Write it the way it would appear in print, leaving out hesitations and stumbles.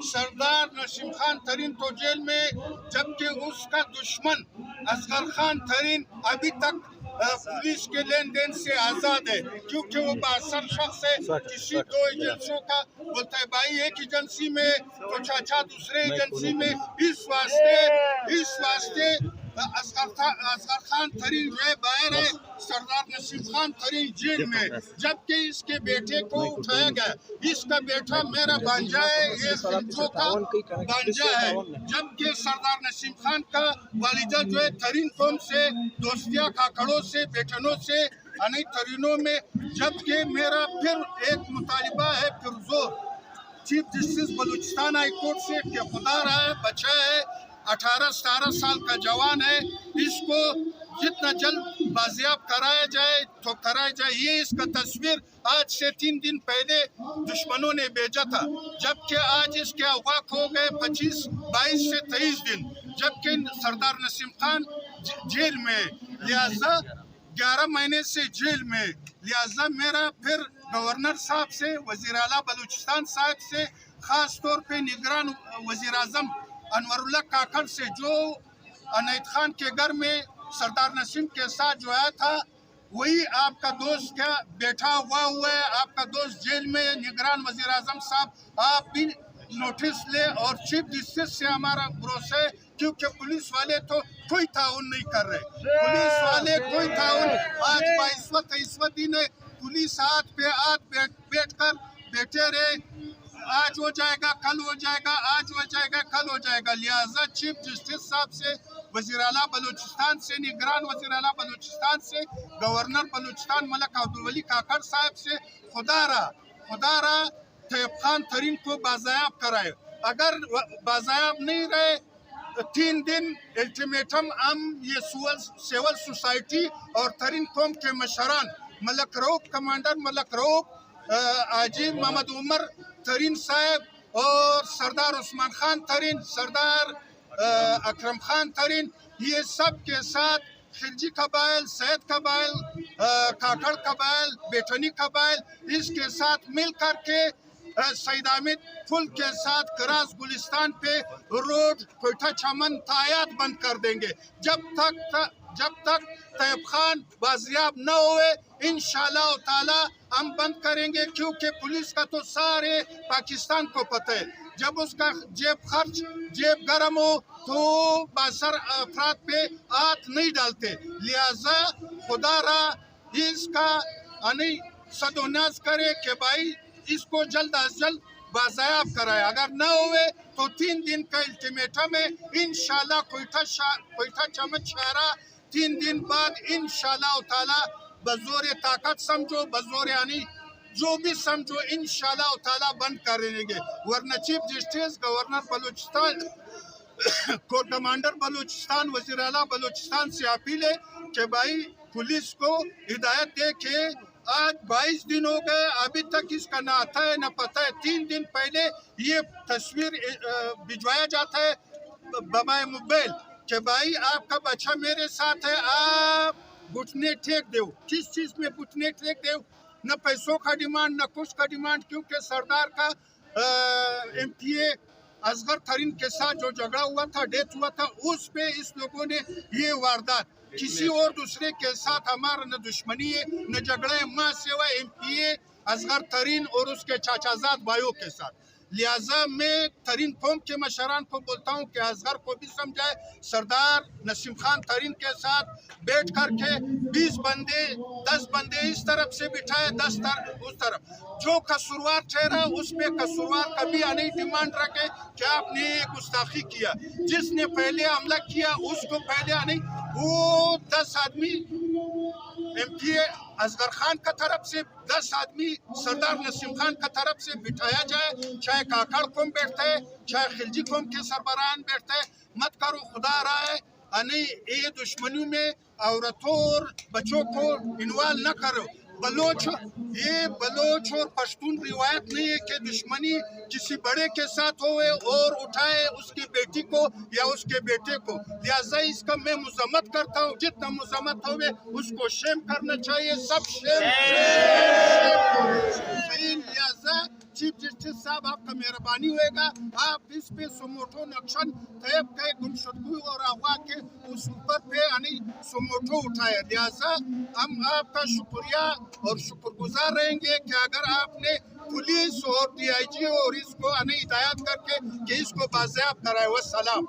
سردار نسیم خان ترین تو جیل میں، جبکہ اس کا دشمن اصغر خان ترین ابھی تک پولیس کے لین دین سے آزاد ہے، کیونکہ وہ بااثر شخص ہے۔ کسی دو ایجنسیوں کا بولتا ہے بھائی ایک ایجنسی میں تو چاچا دوسرے ایجنسی میں، اس واسطے اصغر خان ترین جو ہے باہر ہے، سردار نسیم خان ترین جیل میں، جبکہ اس کے بیٹے کو اٹھایا گیا۔ اس کا بیٹا میرا بانجا ہے، یہ خلچوں کا بانجا ہے، جبکہ سردار نسیم خان کا والدہ جو ہے ترین قوم سے دوستیاں کاکڑوں سے بیٹنوں سے انہی ترینوں میں، جبکہ میرا پھر ایک مطالبہ ہے پرزور chief justice Balochistan high court سے کہ خدا رہا ہے، بچہ ہے، 18-17 سال کا جوان ہے، اس کو جتنا جلد بازیاب کرایا جائے تو کرایا جائے۔ یہ اس کا تصویر آج سے 3 دن پہلے دشمنوں نے بھیجا تھا، جبکہ آج اس کے اوقات ہو گئے 22 سے 23 دن، جبکہ سردار نسیم خان جیل میں، لہذا 11 مہینے سے جیل میں۔ لہذا میرا پھر گورنر صاحب سے، وزیر اعلیٰ بلوچستان صاحب سے، خاص طور پہ نگران وزیر اعظم انور اللہ کاکڑ سے، جو عنایت خان کے گھر میں سردار نسیم کے ساتھ جو آیا تھا، وہی آپ کا دوست کیا بیٹھا ہوا ہے، آپ کا دوست جیل میں۔ نگران وزیر اعظم صاحب آپ بھی نوٹس لے، اور چیف جسٹس سے ہمارا بھروسہ ہے، کیونکہ پولیس والے تو کوئی تعاون نہیں کر رہے، پولیس والے کوئی تعاون۔ آج باعثوت نے پولیس ہاتھ پہ ہاتھ بیٹھ کر بیٹھے رہے، آج ہو جائے گا کل ہو جائے گا، آج ہو جائے گا کل ہو جائے گا۔ لہٰذا چیف جسٹس صاحب سے، وزیر اعلیٰ بلوچستان سے، نگران وزیر اعلیٰ بلوچستان سے، گورنر بلوچستان ملک عبدالولی کاکڑ صاحب سے خدا رہا طیب خان ترین کو بازیاب کرائے۔ اگر بازیاب نہیں رہے، 3 دن الٹیمیٹم ہم یہ سول سوسائٹی اور ترین قوم کے مشران ملک روب، کمانڈر ملک روب، حاجی محمد عمر ترین صاحب اور سردار عثمان خان ترین، سردار اکرم خان ترین، یہ سب کے ساتھ خلجی قبائل، سید قبائل، کاکڑ قبائل، بیٹنی قبائل، اس کے ساتھ مل کر کے سید حامد پل کے ساتھ کراس گلستان پہ روڈ کوئٹہ چمن تایات بند کر دیں گے، جب تک طیب خان بازیاب نہ ہوئے۔ انشاءاللہ تعالی ہم بند کریں گے، کیونکہ پولیس کا تو سارے پاکستان کو پتہ ہے، جب اس کا جیب گرم ہو تو باثر افراد پہ ہاتھ نہیں ڈالتے۔ لہذا خدا را اس کا صد و نیاز کرے کہ بھائی اس کو جلد از جلد بازیاب کرائے، اگر نہ ہوئے تو 3 دن کا الٹیمیٹم ہے۔ انشاءاللہ کوئٹہ چمن شاہراہ 3 دن بعد انشاءاللہ تعالی بزور طاقت سمجھو، بزور جو بھی سمجھو، انشاءاللہ تعالی بند کر دیں گے، ورنہ chief justice, governor Balochistan, corps commander Balochistan, وزیر اعلیٰ بلوچستان سے اپیل ہے کہ بھائی پولیس کو ہدایت دے کہ آج 22 دن ہو گئے، ابھی تک اس کا نہ آتا ہے نہ پتہ ہے۔ 3 دن پہلے یہ تصویر بھجوایا جاتا ہے بمائے موبائل کہ بھائی آپ کا بچہ میرے ساتھ ہے، آپ گھٹنے ٹیک دو۔ کس چیز میں گھٹنے ٹیک دو؟ نہ پیسوں کا ڈیمانڈ، نہ کچھ کا ڈیمانڈ، کیونکہ سردار کا MPA اصغر ترین کے ساتھ جو جھگڑا ہوا تھا، ڈیتھ ہوا تھا، اس پہ اس لوگوں نے یہ واردات، کسی اور دوسرے کے ساتھ ہمارا نہ دشمنی ہے نہ جھگڑا ہے، ماں سوا MPA اصغر ترین اور اس کے چاچا زاد بھائیوں کے ساتھ۔ لہٰذا میں ترین قوم کے مشران کو بولتا ہوں کہ اصغر کو بھی سمجھائے، سردار نسیم خان ترین کے ساتھ بیٹھ کر کے 20 بندے 10 بندے اس طرف سے بٹھائے، 10 اس طرف، جو قصوروار ٹھہرا اس پہ قصوروار کبھی نہیں ڈیمانڈ رکھے کہ آپ نے گستاخی کیا، جس نے پہلے حملہ کیا اس کو پہلے نہیں، وہ 10 آدمی MPA اصغر خان کا طرف سے، 10 آدمی سردار نسیم خان کا طرف سے بٹھایا جائے، چاہے کاکڑ قوم بیٹھتا ہے، چاہے خلجی قوم کے سربراہان بیٹھتا ہے، مت کرو خدا رہا ہے، یہ دشمنیوں میں عورتوں اور بچوں کو انوالو نہ کرو۔ بلوچ اور پشتون روایت نہیں ہے کہ دشمنی کسی بڑے کے ساتھ ہوئے اور اٹھائے اس کی بیٹی کو یا اس کے بیٹے کو، لہٰذا اس کا میں مذمت کرتا ہوں، جتنا مذمت ہوئے اس کو شیم کرنا چاہیے، سب شیم۔ لہٰذا چیف جسٹس صاحب آپ کا مہربانی ہوئے گا آپ اس پہ سموٹو نقشن طیب کے گمشدگی اور اغوا کے اصول پہ یعنی سموٹو اٹھائے. لہٰذا ہم آپ کا شکریہ اور شکر گزار رہیں گے کہ اگر آپ نے پولیس اور ڈی آئی جی اور اس کو ہدایت کر کے کہ اس کو بازیاب کرائے. والسلام.